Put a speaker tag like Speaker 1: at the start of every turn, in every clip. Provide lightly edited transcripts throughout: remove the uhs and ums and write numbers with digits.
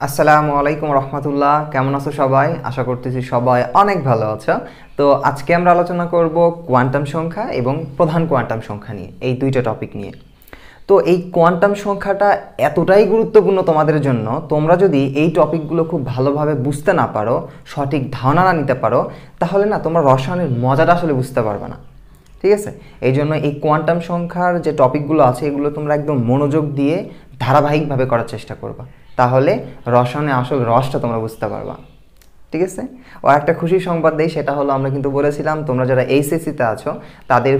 Speaker 1: আসসালামু আলাইকুম রহমতুল্লাহ। কেমন আছো সবাই? আশা করতেছি সবাই অনেক ভালো আছো। তো আজকে আমরা আলোচনা করব কোয়ান্টাম সংখ্যা এবং প্রধান কোয়ান্টাম সংখ্যা নিয়ে, এই দুইটা টপিক নিয়ে। তো এই কোয়ান্টাম সংখ্যাটা এতটাই গুরুত্বপূর্ণ তোমাদের জন্য, তোমরা যদি এই টপিকগুলো খুব ভালোভাবে বুঝতে না পারো, সঠিক ধারণা না নিতে পারো, তাহলে না তোমরা রসায়নের মজাটা আসলে বুঝতে পারবে না। ঠিক আছে? এই জন্য এই কোয়ান্টাম সংখ্যার যে টপিকগুলো আছে এগুলো তোমরা একদম মনোযোগ দিয়ে ধারাবাহিকভাবে করার চেষ্টা করবা, তাহলে রসায়নে আসল রসটা তোমরা বুঝতে পারবা। ঠিক আছে? ও একটা খুশির সংবাদ দেই, সেটা হলো আমরা কিন্তু বলেছিলাম তোমরা যারা এইচএসসিতে আছো তাদের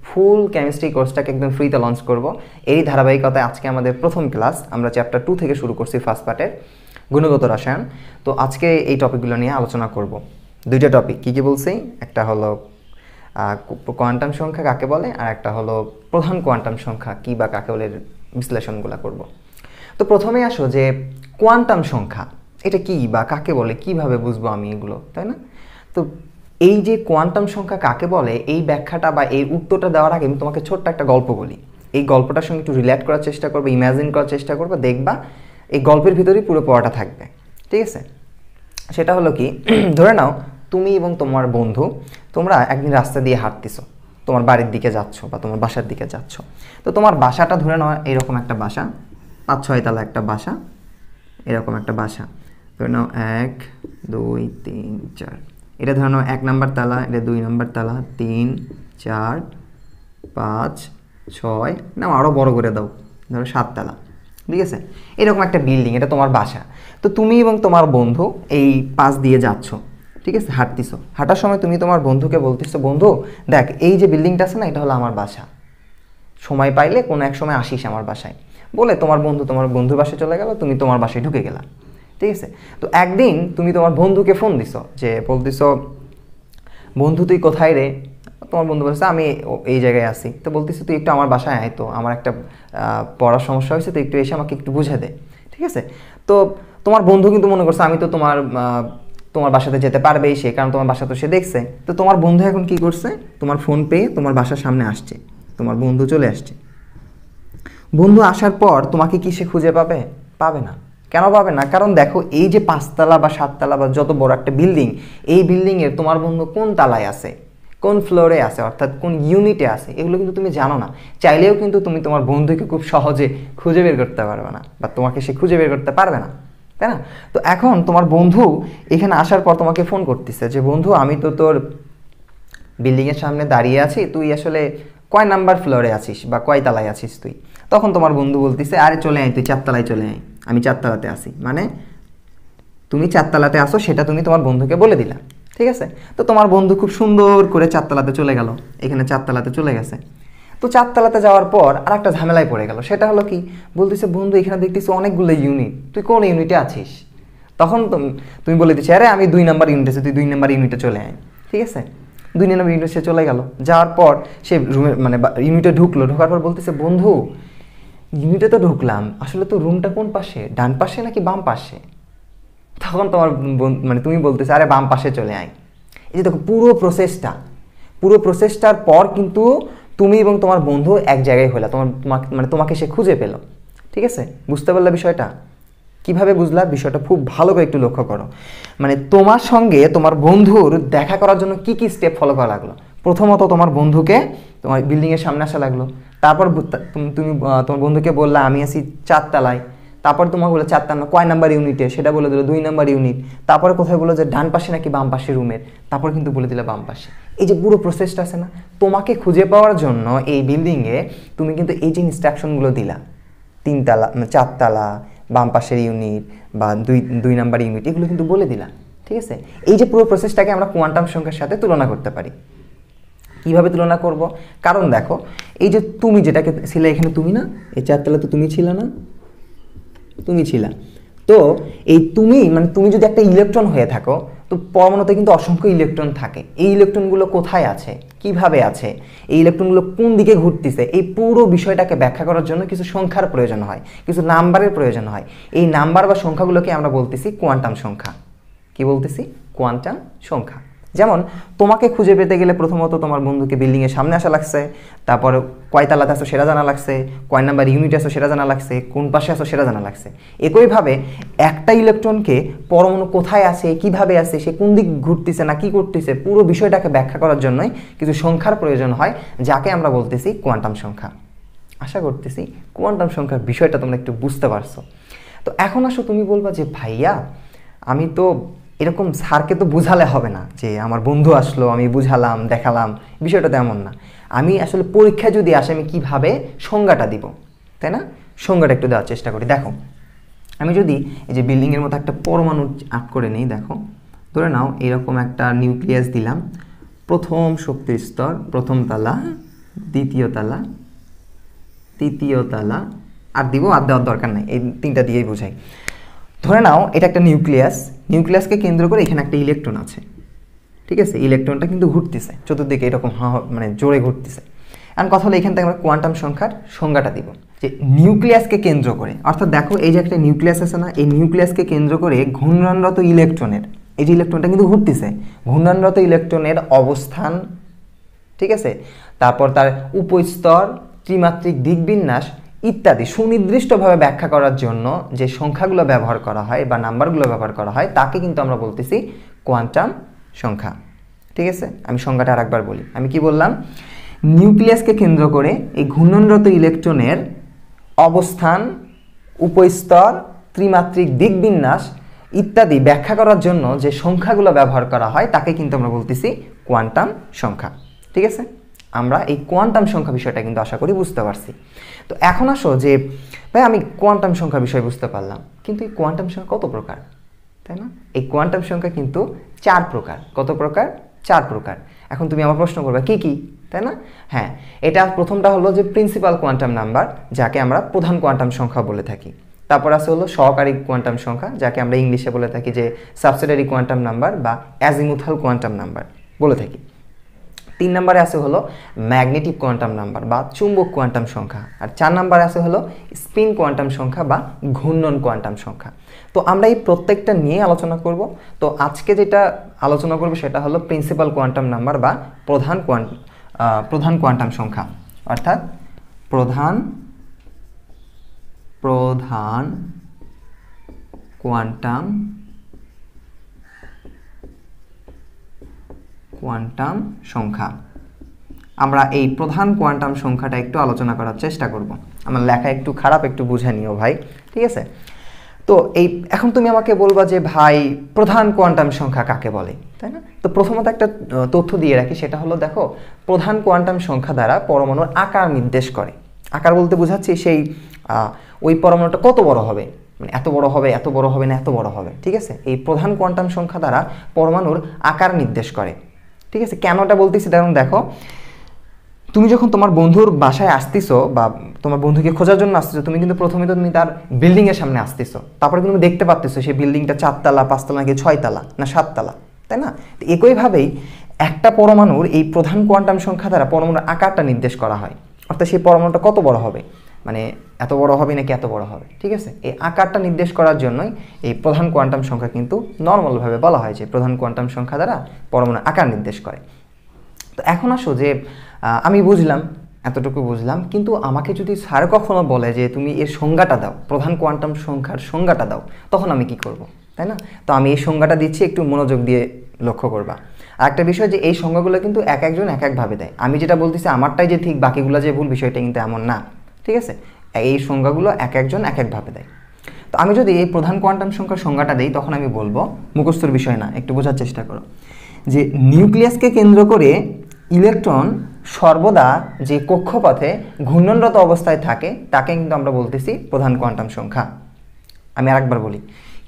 Speaker 1: ফুল কেমিস্ট্রি কোর্সটাকে একদম ফ্রিতে লঞ্চ করব। এই ধারাবাহিকতায় আজকে আমাদের প্রথম ক্লাস, আমরা চ্যাপ্টার 2 থেকে শুরু করছি, ফার্স্ট পার্টের গুণগত রসায়ন। তো আজকে এই টপিকগুলো নিয়ে আলোচনা করব। দুইটা টপিক কী কী বলছি, একটা হলো কোয়ান্টাম সংখ্যা কাকে বলে, আর একটা হলো প্রধান কোয়ান্টাম সংখ্যা কী বা কাকে বলে, বিশ্লেষণগুলো করব। তো প্রথমে আসো যে কোয়ান্টাম সংখ্যা এটা কি বা কাকে বলে, কিভাবে বুঝবো আমি এগুলো, তাই না? তো এই যে কোয়ান্টাম সংখ্যা কাকে বলে, এই ব্যাখ্যাটা বা এই উত্তরটা দেওয়ার আগে আমি তোমাকে ছোট্ট একটা গল্প বলি। এই গল্পটার সঙ্গে একটু রিলেট করার চেষ্টা করবে, ইমাজিন করার চেষ্টা করবে, দেখবা এই গল্পের ভিতরেই পুরো পড়াটা থাকবে। ঠিক আছে? সেটা হলো কি, ধরে নাও তুমি এবং তোমার বন্ধু তোমরা একদিন রাস্তা দিয়ে হাঁটতেছো, তোমার বাড়ির দিকে যাচ্ছ বা তোমার বাসার দিকে যাচ্ছ। তো তোমার বাসাটা ধরে নাও এরকম একটা বাসা, 5-6 তলা একটা বাসা, এরকম একটা বাসা। ধরে নাও 1 2 3 4, এটা ধরে নাও 1 নাম্বার তালা, এটা 2 নাম্বার তালা, 3 4 5 6, না আরও বড় করে দাও, ধরো 7 তালা। ঠিক আছে? এরকম একটা বিল্ডিং, এটা তোমার বাসা। তো তুমি এবং তোমার বন্ধু এই পাশ দিয়ে যাচ্ছ। ঠিক আছে? হাঁটতেছো, হাঁটার সময় তুমি তোমার বন্ধুকে বলতেছো, বন্ধু দেখ এই যে বিল্ডিংটা আছে না, এটা হলো আমার বাসা, সময় পাইলে কোনো এক সময় আসিস আমার বাসায়। বলে তোমার বন্ধু তোমার বন্ধুর বাসায় চলে গেল, তুমি তোমার বাসায় ঢুকে গেলা। ঠিক আছে? তো একদিন তুমি তোমার বন্ধুকে ফোন দিছো, যে বলতেছো, বন্ধু তুই কোথায় রে? তোমার বন্ধু বলছে আমি এই জায়গায় আছি। তো বলতেছি তুই একটু আমার বাসায় আয়, তো আমার একটা পড়ার সমস্যা হয়েছে, তো একটু এসে আমাকে একটু বুঝে দে। ঠিক আছে? তো তোমার বন্ধু কিন্তু মনে করছে আমি তো তোমার বাসাতে যেতে পারবেই, সে কারণ তোমার বাসা তো সে দেখছে। তো তোমার বন্ধু এখন কি করছে, তোমার ফোন পেয়ে তোমার বাসার সামনে আসছে, তোমার বন্ধু চলে আসছে। বন্ধু আসার পর তোমাকে কি সে খুঁজে পাবে? পাবে না। কেন পাবে না? কারণ দেখো এই যে 5 তলা বা 7 তলা বা যত বড় একটা বিল্ডিং, এই বিল্ডিংয়ের তোমার বন্ধু কোন তালায় আছে, কোন ফ্লোরে আছে, অর্থাৎ কোন ইউনিটে আছে, এগুলো কিন্তু তুমি জানো না। চাইলেও কিন্তু তুমি তোমার বন্ধুকে খুব সহজে খুঁজে বের করতে পারবে না, বা তোমাকে সে খুঁজে বের করতে পারবে না, তাই না? তো এখন তোমার বন্ধু এখানে আসার পর তোমাকে ফোন করতেছে যে বন্ধু আমি তো তোর বিল্ডিংয়ের সামনে দাঁড়িয়ে আছি, তুই আসলে কয় নাম্বার ফ্লোরে আছিস বা কয় তলায় আছিস তুই? তখন তোমার বন্ধু বলতেছে আরে চলে আয়, তুই 4 তলায় চলে আয়, আমি 4 তলাতে আসি। মানে তুমি 4 তলাতে আসো সেটা তুমি তোমার বন্ধুকে বলে দিলা। ঠিক আছে? তো তোমার বন্ধু খুব সুন্দর করে 4 তলাতে চলে গেল, এখানে 4 তলাতে চলে গেছে। তো 4 তলাতে যাওয়ার পর আর একটা ঝামেলায় পড়ে গেল, সেটা হলো কি, বলতেছে বন্ধু এখানে দেখতেছি অনেকগুলো ইউনিট, তুই কোন ইউনিটে আছিস? তখন তুমি বলে দিচ্ছি আরে আমি 2 নাম্বার ইউনিটে আছি, তুই 2 নাম্বার ইউনিটে চলে আয়। ঠিক আছে? 2 নাম্বার ইউনিটে সে চলে গেল, যাওয়ার পর সে রুমে মানে ইউনিটে ঢুকলো, ঢোকার পর বলতেছে বন্ধু ইউনিটে তো ঢুকলাম, আসলে তো রুমটা কোন পাশে, ডান পাশে নাকি বাম পাশে? তখন তোমার মানে তুমি বলতেছে আরে বাম পাশে চলে আয়। এই যে দেখো পুরো প্রসেসটার পর কিন্তু তুমি এবং তোমার বন্ধু এক জায়গায় হইলা, তোমাকে সে খুঁজে পেল। ঠিক আছে? বুঝতে পারলে বিষয়টা? কিভাবে বুঝলা বিষয়টা খুব ভালো করে একটু লক্ষ্য করো। মানে তোমার সঙ্গে তোমার বন্ধুর দেখা করার জন্য কি কি স্টেপ ফলো করা লাগলো। প্রথমত তোমার বন্ধুকে তোমার বিল্ডিংয়ের সামনে আসা লাগলো, তারপর তুমি তোমার বন্ধুকে বললা আমি আছি 4 তলায়, তারপর তোমার বলে 4 তলা কয় নাম্বার ইউনিটে, সেটা বলে দিল 2 নাম্বার ইউনিট, তারপরে কোথায় বলো যে ডান পাশে নাকি বাম পাশে রুমের, তারপর কিন্তু বলে দিলে বাম পাশে। এই যে পুরো প্রসেসটা আছে না, তোমাকে খুঁজে পাওয়ার জন্য এই বিল্ডিংয়ে তুমি কিন্তু এই যে ইনস্ট্রাকশনগুলো দিলা, 3 তলা 4 তলা, বাম পাশের ইউনিট বা 2 নাম্বার ইউনিট, এগুলো কিন্তু বলে দিলা। ঠিক আছে? এই যে পুরো প্রসেসটাকে আমরা কোয়ান্টাম সংখ্যার সাথে তুলনা করতে পারি। কিভাবে তুলনা করব? কারণ দেখো এই যে তুমি যেটাকে ছিলে এখানে, তুমি না এই 4 তলা তো তুমি ছিলে না, তুমি ছিলা। তো এই তুমি মানে তুমি যদি একটা ইলেকট্রন হয়ে থাকো, তো পরমাণুতে কিন্তু অসংখ্য ইলেকট্রন থাকে। এই ইলেকট্রনগুলো কোথায় আছে, কিভাবে আছে, এই ইলেকট্রনগুলো কোন দিকে ঘুরতেছে, এই পুরো বিষয়টাকে ব্যাখ্যা করার জন্য কিছু সংখ্যার প্রয়োজন হয়, কিছু নাম্বারের প্রয়োজন হয়। এই নাম্বার বা সংখ্যাগুলোকে আমরা বলতেছি কোয়ান্টাম সংখ্যা। কি বলতেছি? কোয়ান্টাম সংখ্যা। যেমন তোমাকে খুঁজে পেতে গেলে প্রথমত তোমার বন্ধুকে বিল্ডিংয়ের সামনে আসা লাগছে, তারপর কয় তালাতে আসো সেটা জানা লাগছে, কয় নাম্বার ইউনিট আসো সেটা জানা লাগছে, কোন পাশে আসো সেটা জানা লাগছে। একইভাবে একটা ইলেকট্রনকে পরমাণু কোথায় আছে, কিভাবে আছে, সে কোন দিক ঘুরতেছে না কি করতেছে, পুরো বিষয়টাকে ব্যাখ্যা করার জন্যই কিছু সংখ্যার প্রয়োজন হয়, যাকে আমরা বলতেছি কোয়ান্টাম সংখ্যা। আশা করতেছি কোয়ান্টাম সংখ্যার বিষয়টা তোমরা একটু বুঝতে পারছো। তো এখন আসো তুমি বলবা যে ভাইয়া আমি তো এরকম স্যারকে তো বুঝালে হবে না যে আমার বন্ধু আসলো আমি বুঝালাম দেখালাম, বিষয়টা তেমন না। আমি আসলে পরীক্ষায় যদি আসে আমি কীভাবে সংজ্ঞাটা দিব, তাই না? সংজ্ঞাটা একটু দেওয়ার চেষ্টা করি। দেখো আমি যদি এই যে বিল্ডিংয়ের মতো একটা পরমাণু আঁক করে নিই, দেখো ধরে নাও এরকম একটা নিউক্লিয়াস দিলাম, প্রথম শক্তির স্তর, প্রথম তালা, দ্বিতীয় তালা, তৃতীয় তালা, আর দিব আর দেওয়ার দরকার নাই, এই তিনটা দিয়েই বোঝাই। ধরে নাও এটা একটা নিউক্লিয়াস, নিউক্লিয়াসকে কেন্দ্র করে এখানে একটা ইলেকট্রন আছে, ঠিক আছে? ইলেকট্রনটা কিন্তু ঘুরতেছে চতুর্দিকে এরকম মানে জোরে ঘুরতেছে। আর কথা হলো এখান থেকে আমরা কোয়ান্টাম সংখ্যার সংজ্ঞাটা দিব যে নিউক্লিয়াসকে কেন্দ্র করে, অর্থাৎ দেখো এই যে একটা নিউক্লিয়াস আছে না, এই নিউক্লিয়াসকে কেন্দ্র করে ঘূর্ণনরত ইলেকট্রনের, এই যে ইলেকট্রনটা কিন্তু ঘুরতেছে, ঘূর্ণনরত ইলেকট্রনের অবস্থান, ঠিক আছে, তারপর তার উপস্তর, ত্রিমাত্রিক দিকবিন্যাস ইত্যাদি সুনির্দিষ্টভাবে ব্যাখ্যা করার জন্য যে সংখ্যাগুলো ব্যবহার করা হয় বা নাম্বারগুলো ব্যবহার করা হয় তাকে কিন্তু আমরা বলতেছি কোয়ান্টাম সংখ্যা, ঠিক আছে? আমি সংখ্যাটা আরেকবার বলি, আমি কি বললাম? নিউক্লিয়াসকে কেন্দ্র করে এই ঘূর্ণনরত ইলেকট্রনের অবস্থান, উপস্তর, ত্রিমাত্রিক দিকবিন্যাস ইত্যাদি ব্যাখ্যা করার জন্য যে সংখ্যাগুলো ব্যবহার করা হয় তাকে কিন্তু আমরা বলতেছি কোয়ান্টাম সংখ্যা, ঠিক আছে? আমরা এই কোয়ান্টাম সংখ্যা বিষয়টা কিন্তু আশা করি বুঝতে পারছি। তো এখন আসো যে ভাই আমি কোয়ান্টাম সংখ্যা বিষয় বুঝতে পারলাম, কিন্তু এই কোয়ান্টাম সংখ্যা কত প্রকার, তাই না? এই কোয়ান্টাম সংখ্যা কিন্তু 4 প্রকার। কত প্রকার? 4 প্রকার। এখন তুমি আমার প্রশ্ন করবে কি কি, তাই না? হ্যাঁ, এটা প্রথমটা হলো যে প্রিন্সিপাল কোয়ান্টাম নাম্বার, যাকে আমরা প্রধান কোয়ান্টাম সংখ্যা বলে থাকি। তারপর আছে হলো সহকারী কোয়ান্টাম সংখ্যা, যাকে আমরা ইংলিশে বলে থাকি যে সাবসিডিয়ারি কোয়ান্টাম নাম্বার বা অ্যাজিমুথাল কোয়ান্টাম নাম্বার বলে থাকি। 3 নম্বরে আছে হলো ম্যাগনেটিক কোয়ান্টাম নাম্বার বা চুম্বক কোয়ান্টাম সংখ্যা, আর 4 নম্বরে আছে হলো স্পিন কোয়ান্টাম সংখ্যা বা ঘূর্ণন কোয়ান্টাম সংখ্যা। তো আমরা এই প্রত্যেকটা নিয়ে আলোচনা করব। তো আজকে যেটা আলোচনা করব সেটা হলো প্রিন্সিপাল কোয়ান্টাম নাম্বার বা প্রধান কোয়ান্টাম সংখ্যা, অর্থাৎ প্রধান কোয়ান্টাম সংখ্যা। আমরা এই প্রধান কোয়ান্টাম সংখ্যাটা একটু আলোচনা করার চেষ্টা করব। আমার লেখা একটু খারাপ, একটু বুঝে নিও ভাই, ঠিক আছে? তো এখন তুমি আমাকে বলবা যে ভাই প্রধান কোয়ান্টাম সংখ্যা কাকে বলে, তাই না? তো প্রথমত একটা তথ্য দিয়ে রাখি, সেটা হলো দেখো প্রধান কোয়ান্টাম সংখ্যা দ্বারা পরমাণুর আকার নির্দেশ করে। আকার বলতে বোঝাচ্ছি সেই ওই পরমাণুটা কত বড় হবে, মানে এত বড় হবে, এত বড় হবে না এত বড় হবে, ঠিক আছে? এই প্রধান কোয়ান্টাম সংখ্যা দ্বারা পরমাণুর আকার নির্দেশ করে, ঠিক আছে? কেনটা বলতেছি দেখো তুমি যখন তোমার বন্ধুর বাসায় আসতেছো বা তোমার বন্ধুকে খোঁজার জন্য আসতেছো, তুমি কিন্তু প্রথমে তো তুমি তার বিল্ডিংয়ের সামনে আসতেছো, তারপরে তুমি দেখতে পাচ্তেছো সেই বিল্ডিংটা 4 তালা 5 তালা নাকি 6 তালা না 7 তালা, তাই না? তো একইভাবেই একটা পরমাণুর এই প্রধান কোয়ান্টাম সংখ্যা দ্বারা পরমাণুর আকারটা নির্দেশ করা হয়, অর্থাৎ সেই পরমাণুটা কত বড় হবে, মানে এত বড় হবে নাকি এত বড় হবে, ঠিক আছে? এই আকারটা নির্দেশ করার জন্যই এই প্রধান কোয়ান্টাম সংখ্যা কিন্তু নর্মালভাবে বলা হয় যে প্রধান কোয়ান্টাম সংখ্যা দ্বারা পরমাণুর আকার নির্দেশ করে। তো এখন আসো যে আমি বুঝলাম, এতটুকু বুঝলাম, কিন্তু আমাকে যদি স্যার কখনো বলে যে তুমি এর সংজ্ঞাটা দাও, প্রধান কোয়ান্টাম সংখ্যার সংজ্ঞাটা দাও, তখন আমি কি করব, তাই না? তো আমি এই সংজ্ঞাটা দিচ্ছি, একটু মনোযোগ দিয়ে লক্ষ্য করবা। আর একটা বিষয় যে এই সংজ্ঞাগুলো কিন্তু একজন এক একভাবে দেয়, আমি যেটা বলতেছি আমারটাই যে ঠিক বাকিগুলো যে ভুল, বিষয়টা কিন্তু এমন না, ঠিক আছে? এই সংজ্ঞাগুলো একজন এক একভাবে দেয়। তো আমি যদি এই প্রধান কোয়ান্টাম সংখ্যার সংজ্ঞাটা দিই, তখন আমি বলবো, মুখস্থর বিষয় না, একটু বোঝার চেষ্টা করো, যে নিউক্লিয়াসকে কেন্দ্র করে ইলেকট্রন সর্বদা যে কক্ষপথে ঘূর্ণনরত অবস্থায় থাকে তাকে কিন্তু আমরা বলতেছি প্রধান কোয়ান্টাম সংখ্যা। আমি আরেকবার বলি,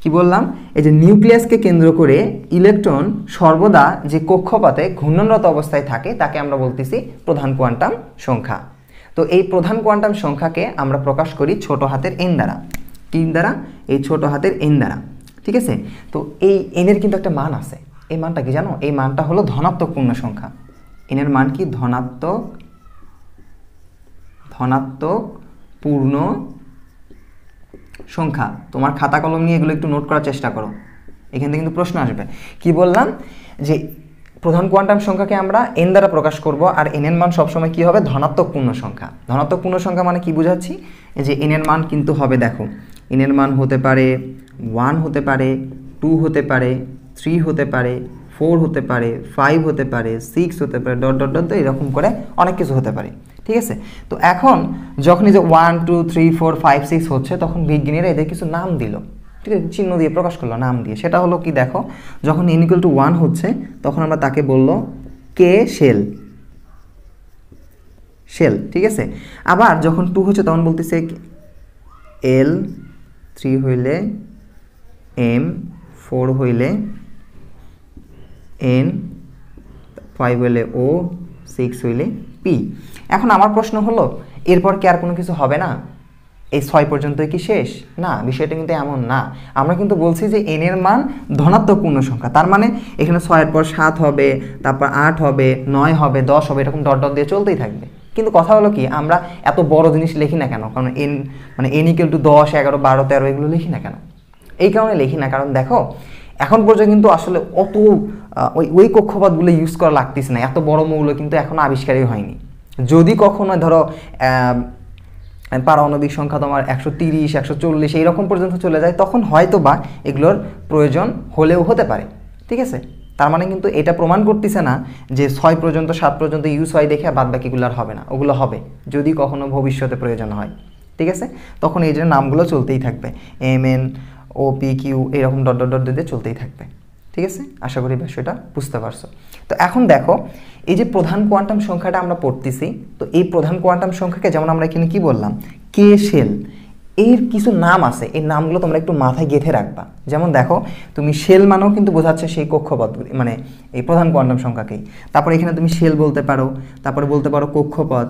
Speaker 1: কি বললাম? এই যে নিউক্লিয়াসকে কেন্দ্র করে ইলেকট্রন সর্বদা যে কক্ষপথে ঘূর্ণনরত অবস্থায় থাকে তাকে আমরা বলতেছি প্রধান কোয়ান্টাম সংখ্যা। তো এই প্রধান কোয়ান্টাম সংখ্যাকে আমরা প্রকাশ করি ছোট হাতের এন দ্বারা। কি দ্বারা? এই ছোট হাতের এন দ্বারা, ঠিক আছে? তো এই এনের কিন্তু একটা মান আছে, এই মানটা কি জানো? এই মানটা হলো ধনাত্মক পূর্ণ সংখ্যা। এনের মান কি? ধনাত্মক পূর্ণ সংখ্যা। তোমার খাতা কলম নিয়ে এগুলো একটু নোট করার চেষ্টা করো, এখান থেকে কিন্তু প্রশ্ন আসবে। কি বললাম? যে প্রধান কোয়ান্টাম সংখ্যাকে আমরা n দ্বারা প্রকাশ করব, আর n এর মান সবসময় কি হবে, ধনাত্মক পূর্ণ সংখ্যা। ধনাত্মক পূর্ণ সংখ্যা মানে কি বোঝাচ্ছি, এই যে n এর মান কিন্তু হবে, দেখো n এর মান হতে পারে 1 হতে পারে, 2 হতে পারে, 3 হতে পারে, 4 হতে পারে, 5 হতে পারে, 6 হতে পারে, ডট ডট ডট এরকম করে অনেক কিছু হতে পারে, ঠিক আছে। তো এখন যখন এই যে 1 2 3 4 5 6 হচ্ছে, তখন বিজ্ঞানীরা এদের কিছু নাম দিল, ঠিক আছে, চিহ্ন দিয়ে প্রকাশ করলো, নাম দিয়ে। সেটা হলো কি, দেখো যখন n = 1 হচ্ছে তখন আমরা তাকে বললো কে শেল, শেল, ঠিক আছে। আবার যখন 2 হচ্ছে তখন বলতেছে এল, 3 হইলে এম, 4 হইলে এন, 5 হইলে ও, 6 হইলে পি। এখন আমার প্রশ্ন হলো, এরপর কি আর কোনো কিছু হবে না? এই 6 পর্যন্তই কি শেষ? না, বিষয়টা কিন্তু এমন না। আমরা কিন্তু বলছি যে n এর মান ধনাত্মক পূর্ণ সংখ্যা, তার মানে এখানে 6 এর পর 7 হবে, তারপর 8 হবে, 9 হবে, 10 হবে, এরকম ডট ডট দিয়ে চলতেই থাকবে। কিন্তু কথা হলো কি, আমরা এত বড় জিনিস লিখি না কেন? কারণ n = 10 11 12 13 এগুলো লিখি না কেন? এই কারণে লিখি না, কারণ দেখো এখন পর্যন্ত কিন্তু আসলে অত ওই কক্ষপথগুলো ইউজ করা লাগতেছে না, এত বড় মৌল কিন্তু এখনো আবিষ্কারই হয়নি। যদি কখনো ধরো পারমাণবিক সংখ্যা তোমার 130 140 এইরকম পর্যন্ত চলে যায়, তখন হয়তো বা এগুলোর প্রয়োজন হলেও হতে পারে, ঠিক আছে। তার মানে কিন্তু এটা প্রমাণ করতেছে না যে 6 পর্যন্ত 7 পর্যন্ত ইউজ হয় দেখে বাদ বাকিগুলো আর হবে না, ওগুলো হবে যদি কখনো ভবিষ্যতে প্রয়োজন হয়, ঠিক আছে। তখন এই যে নামগুলো চলতেই থাকবে, MN OP Q এরকম ডট ডট ডট দিয়ে চলতেই থাকবে, ঠিক আছে। আশা করি বিষয়টা বুঝতে পারছো। তো এখন দেখো এই যে প্রধান কোয়ান্টাম সংখ্যাটা আমরা পড়তেছি, তো এই প্রধান কোয়ান্টাম সংখ্যাকে যেমন আমরা এখানে কি বললাম, কে শেল, এর কিছু নাম আছে, এই নামগুলো তোমরা একটু মাথায় গেঁথে রাখবা। যেমন দেখো তুমি শেল মানেও কিন্তু বোঝাচ্ছে সেই কক্ষপথগুলি, মানে এই প্রধান কোয়ান্টাম সংখ্যাকেই। তারপর এখানে তুমি শেল বলতে পারো, তারপরে বলতে পারো কক্ষপথ,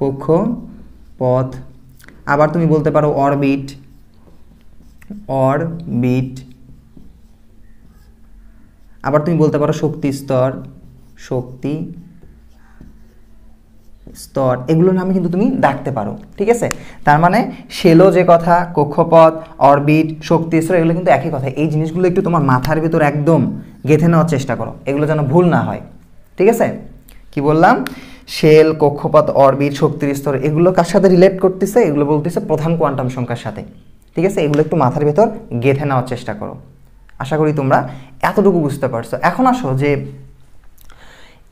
Speaker 1: কক্ষপথ, আবার তুমি বলতে পারো অরবিট, অরবিট, আবার তুমি বলতে পারো শক্তি স্তর, শক্তি স্তর, এগুলোর নামে কিন্তু তুমি ডাকতে পারো, ঠিক আছে। তার মানে শেলো যে কথা, কক্ষপথ, অরবিট, শক্তি স্তর, এগুলো কিন্তু একই কথা। এই জিনিসগুলো একটু তোমার মাথার ভিতর একদম গেঁথে নেওয়ার চেষ্টা করো, এগুলো যেন ভুল না হয়, ঠিক আছে। কি বললাম, শেল, কক্ষপথ, অরবিট, শক্তির স্তর, এগুলো কার সাথে রিলেট করতেছে, এগুলো বলতেছে প্রধান কোয়ান্টাম সংখ্যার সাথে, ঠিক আছে। এগুলো একটু মাথার ভিতর গেঁথে নেওয়ার চেষ্টা করো। আশা করি তোমরা এতটুকু বুঝতে পারছো। এখন আসো যে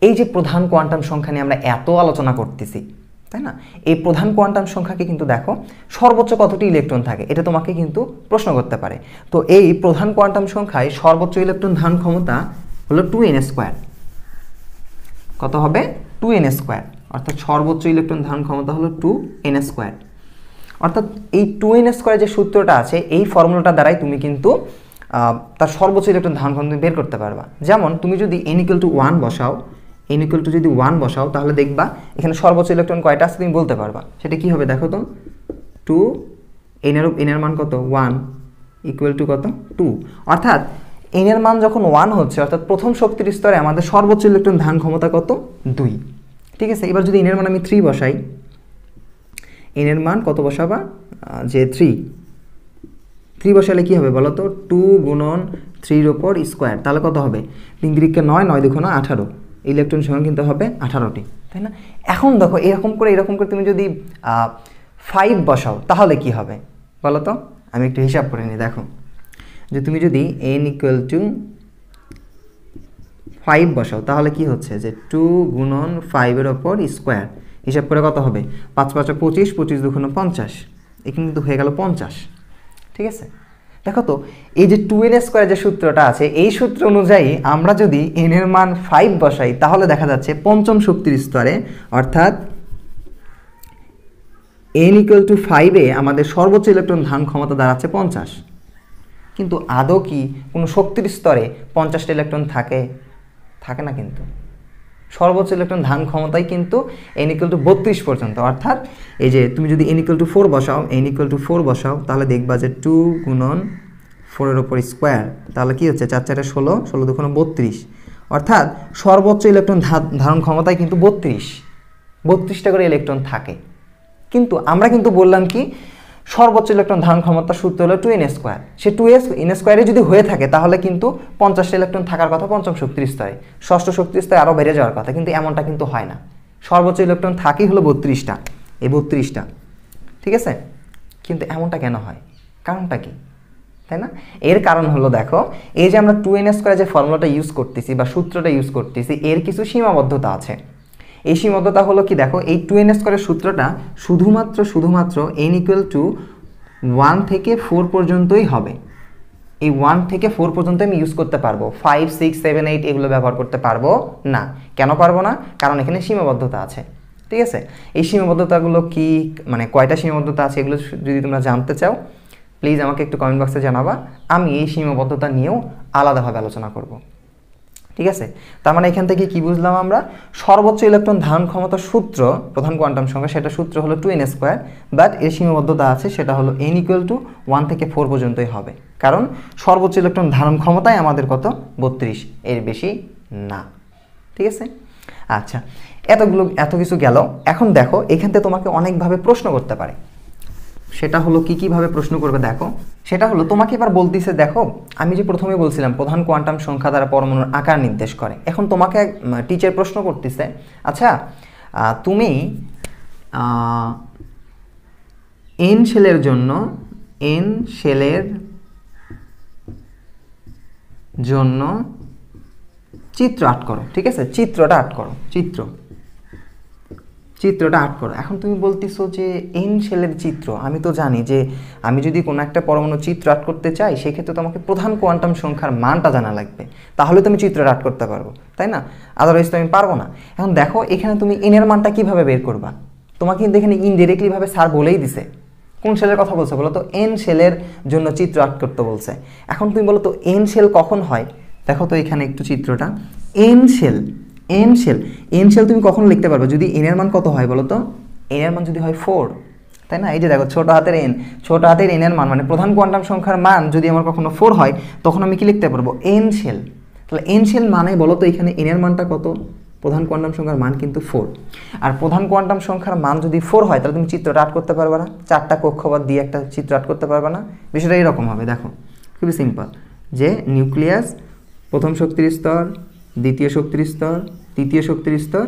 Speaker 1: এই যে প্রধান কোয়ান্টাম সংখ্যা নিয়ে আমরা এত আলোচনা করতেছি, তাই না, এই প্রধান কোয়ান্টাম সংখ্যাকে কিন্তু দেখো সর্বোচ্চ কতটি ইলেকট্রন থাকে, এটা তোমাকে কিন্তু প্রশ্ন করতে পারে। তো এই প্রধান কোয়ান্টাম সংখ্যায় সর্বোচ্চ ইলেকট্রন ধারণ ক্ষমতা হলো 2n²। কত হবে, 2n², অর্থাৎ সর্বোচ্চ ইলেকট্রন ধারণ ক্ষমতা হলো 2n²। অর্থাৎ এই 2n² যে সূত্রটা আছে, এই ফর্মুলাটা দ্বারাই তুমি কিন্তু তার সর্বোচ্চ ইলেকট্রন ধারণ ক্ষমতা বের করতে পারবা। যেমন তুমি যদি n = 1 বসাও, n = যদি 1 বসাও, তাহলে দেখবা এখানে সর্বোচ্চ ইলেকট্রন কয়টা আছে তুমি বলতে পারবা। সেটা কি হবে দেখো তো, 2, n এর মান কত, 1 = কত, 2। অর্থাৎ n এর মান যখন 1 হচ্ছে, অর্থাৎ প্রথম শক্তির স্তরে আমাদের সর্বোচ্চ ইলেকট্রন ধারণ ক্ষমতা কত, 2, ঠিক আছে। এবার যদি n এর মান আমি 3 বসাই, n এর মান কত বসাবা, যে 3 বসালে কি হবে বলো তো, 2 × 3 উপর স্কোয়ার, তাহলে কত হবে, 3 × 9 9 × 2 18, ইলেকট্রন সংখ্যা কিন্তু হবে 18টি, তাই না। এখন দেখো এরকম করে তুমি যদি 5 বসাও তাহলে কি হবে বলো তো, আমি একটু হিসাব করে নিই। দেখো যে তুমি যদি n = 5 বসাও তাহলে কি হচ্ছে, যে 2 × 5 এর উপর স্কোয়ার, হিসাব করে কত হবে, 5 5 25, 25 2 × 50, এখানে কিন্তু হয়ে গেল 50, ঠিক আছে। দেখো তো এই যে 2n² যে সূত্রটা আছে, এই সূত্র অনুযায়ী আমরা যদি n এর মান 5 বসাই, তাহলে দেখা যাচ্ছে পঞ্চম শক্তির স্তরে, অর্থাৎ n = 5-এ আমাদের সর্বোচ্চ ইলেকট্রন ধারণ ক্ষমতা দাঁড়াচ্ছে 50। কিন্তু আদৌ কি কোনো শক্তির স্তরে 50টা ইলেকট্রন থাকে না, কিন্তু সর্বোচ্চ ইলেকট্রন ধারণ ক্ষমতাই কিন্তু n = 32 পর্যন্ত। অর্থাৎ এই যে তুমি যদি n = 4 বসাও, তাহলে দেখবা যে 2 × 4 এর উপর স্কোয়ার, তাহলে কি হচ্ছে, 4 4 16, 16 2 × 32, অর্থাৎ সর্বোচ্চ ইলেকট্রন ধারণ ক্ষমতায় কিন্তু 32টা করে ইলেকট্রন থাকে। কিন্তু আমরা কিন্তু বললাম কি সর্বোচ্চ ইলেকট্রন ধারণ ক্ষমতার সূত্র হলো 2n²। সে 2n² যদি হয়ে থাকে তাহলে কিন্তু 50টা ইলেকট্রন থাকার কথা পঞ্চম শক্তির স্তরে, ষষ্ঠ শক্তির স্তরে আরও বেড়ে যাওয়ার কথা, কিন্তু এমনটা কিন্তু হয় না। সর্বোচ্চ ইলেকট্রন থাকেই হলো 32টা, এই 32টা, ঠিক আছে? কিন্তু এমনটা কেন হয়, কারণটা কি, তাই না? এর কারণ হলো দেখো, এই যে আমরা 2n² যে ফর্মুলাটা ইউজ করতেছি বা সূত্রটা ইউজ করতেছি, এর কিছু সীমাবদ্ধতা আছে। এই সীমাবদ্ধতা হলো কি, দেখো এই 2n² সূত্রটা শুধুমাত্র n = 1 থেকে 4 পর্যন্তই হবে। এই 1 থেকে 4 পর্যন্ত আমি ইউজ করতে পারবো, 5, 6, 7, 8 এগুলো ব্যবহার করতে পারবো না। কেন পারবো না? কারণ এখানে সীমাবদ্ধতা আছে, ঠিক আছে? এই সীমাবদ্ধতাগুলো কি, মানে কয়টা সীমাবদ্ধতা আছে, এগুলো যদি তোমরা জানতে চাও প্লিজ আমাকে একটু কমেন্ট বক্সে জানাবা। আমি এই সীমাবদ্ধতা নিয়েও আলাদাভাবে আলোচনা করব, ঠিক আছে? তার মানে এখান থেকে কি বুঝলাম আমরা, সর্বোচ্চ ইলেকট্রন ধারণ ক্ষমতার সূত্র প্রধান কোয়ান্টাম সংখ্যা, সেটা সূত্র হলো 2n², বাট এর সীমাবদ্ধতা আছে, সেটা হলো n = 1 থেকে 4 পর্যন্তই হবে। কারণ সর্বোচ্চ ইলেকট্রন ধারণ ক্ষমতাই আমাদের কত, 32, এর বেশি না, ঠিক আছে? আচ্ছা, এত কিছু গেল। এখন দেখো এখান থেকে তোমাকে অনেকভাবে প্রশ্ন করতে পারে। সেটা হলো কিভাবে প্রশ্ন করবে দেখো, সেটা হলো তোমাকে এবার বলতেছে, দেখো আমি যে প্রথমে বলছিলাম প্রধান কোয়ান্টাম সংখ্যা দ্বারা পরমাণুর আকার নির্দেশ করে। এখন তোমাকে টিচার প্রশ্ন করতেছে, আচ্ছা তুমি n শেলের জন্য চিত্র আট করো, ঠিক আছে? চিত্রটা আট করো। এখন তুমি বলতেছো যে n শেলের চিত্র, আমি তো জানি যে আমি যদি কোনো একটা পরমাণু চিত্র আট করতে চাই সেক্ষেত্রে তোমাকে প্রধান কোয়ান্টাম সংখ্যার মানটা জানা লাগবে, তাহলে তুমি চিত্রটা আট করতে পারবো, তাই না? আদারওয়াইজ তো আমি পারবো না। এখন দেখো এখানে তুমি n এর মানটা কিভাবে বের করবা, তোমাকে কিন্তু এখানে ইনডিরেক্টলি ভাবে স্যার বলেই দিছে। কোন শেলের কথা বলছে বলো তো? n শেলের জন্য চিত্র আট করতে বলছে। এখন তুমি বলো তো n শেল কখন হয়? দেখো তো এখানে একটু চিত্রটা, n শেল তুমি কখন লিখতে পারবে যদি n এর মান কত হয় বলো তো? n এর মান যদি হয় 4, তাই না? এই যে দেখো ছোট হাতের n এর মান মানে প্রধান কোয়ান্টাম সংখ্যার মান যদি আমার কখনো 4 হয়, তখন আমি কি লিখতে পারবো? n shell. তাহলে n শেল মানে বলো তো এখানে n এর মানটা কত? প্রধান কোয়ান্টাম সংখ্যার মান কিন্তু 4। আর প্রধান কোয়ান্টাম সংখ্যার মান যদি 4 হয় তাহলে তুমি চিত্রটা আট করতে পারবে না, 4টা কক্ষপথ দিয়ে একটা চিত্র আট করতে পারবে না। বিষয়টা এরকম হবে, দেখো খুবই সিম্পল, যে নিউক্লিয়াস, প্রথম শক্তির স্তর, দ্বিতীয় শক্তির স্তর, তৃতীয় শক্তির স্তর,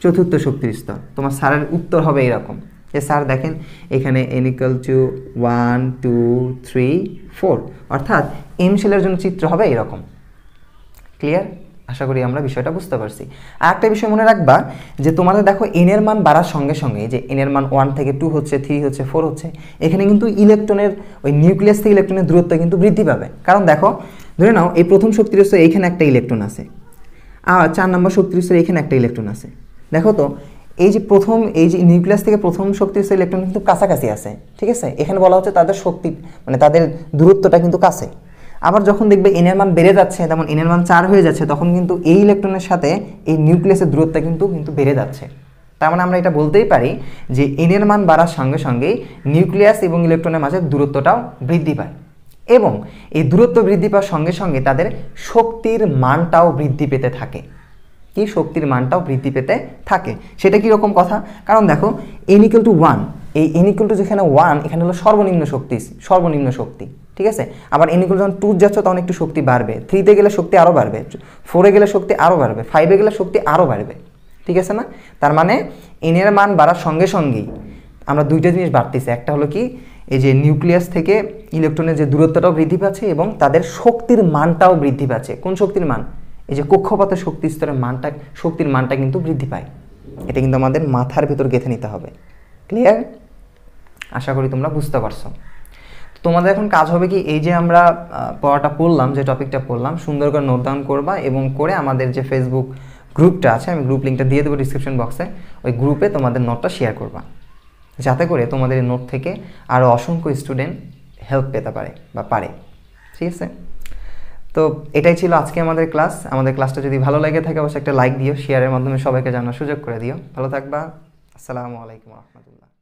Speaker 1: চতুর্থ শক্তির স্তর। তোমার স্যারের উত্তর হবে এরকম, যে স্যার দেখেন এখানে n = 1, 2, 3, 4, অর্থাৎ m শেলের জন্য চিত্র হবে এরকম। ক্লিয়ার? আশা করি আমরা বিষয়টা বুঝতে পারছি। আর একটা বিষয় মনে রাখবা, যে তোমাদের দেখো n এর মান বাড়ার সঙ্গে সঙ্গে, যে n এর মান 1 থেকে 2 হচ্ছে, 3 হচ্ছে, 4 হচ্ছে, এখানে কিন্তু ইলেকট্রনের ওই নিউক্লিয়াস থেকে ইলেকট্রনের দূরত্ব কিন্তু বৃদ্ধি পাবে। কারণ দেখো ধরে নাও এই প্রথম শক্তির স্তরে এখানে একটা ইলেকট্রন আছে, আর 4 নম্বর শক্তির স্তরে এখানে একটা ইলেকট্রন আছে। দেখো তো এই যে নিউক্লিয়াস থেকে প্রথম শক্তির স্তরে ইলেকট্রন কিন্তু কাছাকাছি আছে, ঠিক আছে? এখানে বলা হচ্ছে তাদের শক্তি, মানে তাদের দূরত্বটা কিন্তু কাছে। আবার যখন দেখবে n এর মান বেড়ে যাচ্ছে, যেমন n এর মান 4 হয়ে যাচ্ছে, তখন কিন্তু এই ইলেকট্রনের সাথে এই নিউক্লিয়াসের দূরত্ব কিন্তু বেড়ে যাচ্ছে। তার মানে আমরা এটা বলতেই পারি যে n এর মান বাড়ার সঙ্গে সঙ্গে নিউক্লিয়াস এবং ইলেকট্রনের মাঝে দূরত্বটাও বৃদ্ধি পায়, এবং এই দূরত্ব বৃদ্ধি পাওয়ার সঙ্গে সঙ্গে তাদের শক্তির মানটাও বৃদ্ধি পেতে থাকে। কি শক্তির মানটাও বৃদ্ধি পেতে থাকে, সেটা কি রকম কথা? কারণ দেখো n = 1, এই n = যেখানে 1 এখানে হলো সর্বনিম্ন শক্তি, ঠিক আছে? আবার n = যখন 2 যাচ্ছ তখন একটু শক্তি বাড়বে, 3 তে গেলে শক্তি আরও বাড়বে, 4 এ গেলে শক্তি আরও বাড়বে, 5 এ গেলে শক্তি আরও বাড়বে, ঠিক আছে না? তার মানে n এর মান বাড়ার সঙ্গে সঙ্গেই আমরা দুইটা জিনিস বাড়তেছে, একটা হলো কি এই যে নিউক্লিয়াস থেকে ইলেকট্রনের যে দূরত্বটাও বৃদ্ধি পাচ্ছে এবং তাদের শক্তির মানটাও বৃদ্ধি পাচ্ছে। কোন শক্তির মান? এই যে কক্ষপথের শক্তি স্তরের মানটা, শক্তির মানটা কিন্তু বৃদ্ধি পায়। এটা কিন্তু আমাদের মাথার ভেতর গেঁথে নিতে হবে। ক্লিয়ার? আশা করি তোমরা বুঝতে পারছো। তোমাদের এখন কাজ হবে কি, এই যে আমরা পড়াটা পড়লাম, যে টপিকটা পড়লাম, সুন্দর করে নোট ডাউন করবা এবং করে আমাদের যে ফেসবুক গ্রুপটা আছে, আমি গ্রুপ লিঙ্কটা দিয়ে দেবো ডিসক্রিপশন বক্সে, ওই গ্রুপে তোমাদের নোটটা শেয়ার করবা, যাতে করে তোমাদের এই নোট থেকে আরও অসংখ্য স্টুডেন্ট হেল্প পেতে পারে বা পারে, ঠিক আছে? তো এটাই ছিল আজকে আমাদের ক্লাস। আমাদের ক্লাসটা যদি ভালো লেগে থাকে অবশ্যই একটা লাইক দিও, শেয়ারের মাধ্যমে সবাইকে জানার সুযোগ করে দিও। ভালো থাকবা। আসসালামু আলাইকুম রহমতুল্লাহ।